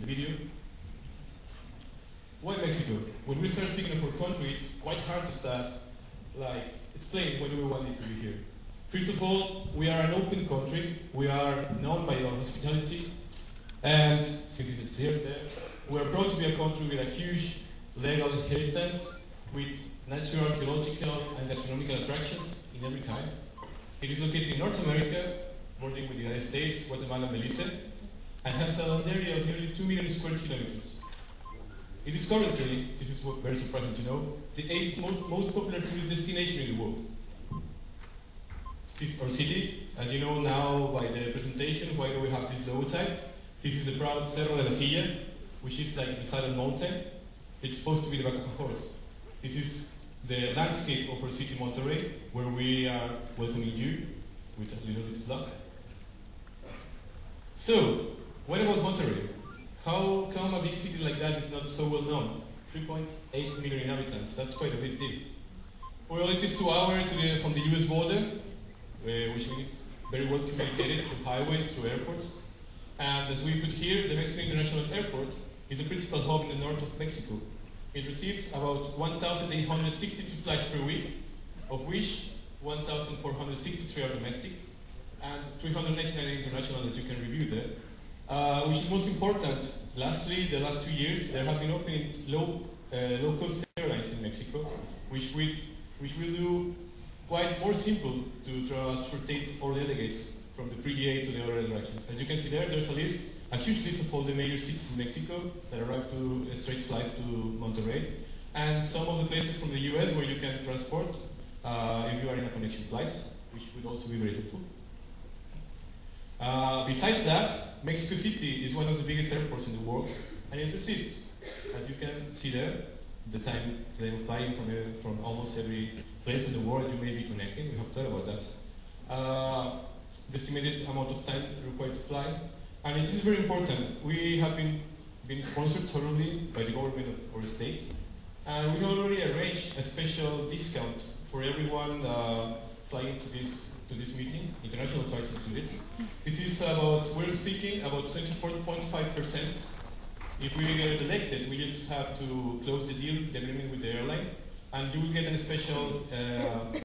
video. Why Mexico? When we start speaking of our country, it's quite hard to start, explain why do we want it to be here. First of all, we are an open country. We are known by our hospitality, and since it's here and there, we are proud to be a country with a huge legal inheritance, with natural, archaeological, and gastronomical attractions in every kind. It is located in North America, bordering with the United States, Guatemala, and Belize, and has an area of nearly 2 million square kilometers. It is currently, this is very surprising to know, the 8th most popular tourist destination in the world. This is our city. As you know now by the presentation, why do we have this logotype? This is the proud Cerro de la Silla, which is like the silent mountain. It's supposed to be the back of a horse. This is the landscape of our city, Monterrey, where we are welcoming you with a little bit of luck. So, what about Monterrey? How come a big city like that is not so well known? 3.8 million inhabitants, that's quite a big deal. Well, it is 2 hours from the US border, which means very well communicated through highways, through airports. And as we put here, the Mexico International Airport is the principal hub in the north of Mexico. It receives about 1,862 flights per week, of which 1,463 are domestic, and 399 international that you can review there. Which is most important, lastly, the last 2 years, there have been opening low-cost airlines in Mexico, which will do quite more simple to transportate our delegates from the pre-DA to the other attractions. As you can see there, there's a huge list of all the major cities in Mexico that arrive to straight flights to Monterrey, and some of the places from the US where you can transport if you are in a connection flight, which would also be very helpful. Besides that, Mexico City is one of the biggest airports in the world, and it receives, as you can see there, the time of flying from almost every place in the world you may be connecting. We have thought about that. The estimated amount of time required to fly, and it is very important. We have been sponsored thoroughly by the government of our state, and we have already arranged a special discount for everyone flying to this meeting, international flights included. This is we're speaking about 24.5%. If we get elected, we just have to close the deal, the agreement with the airline, and you will get a special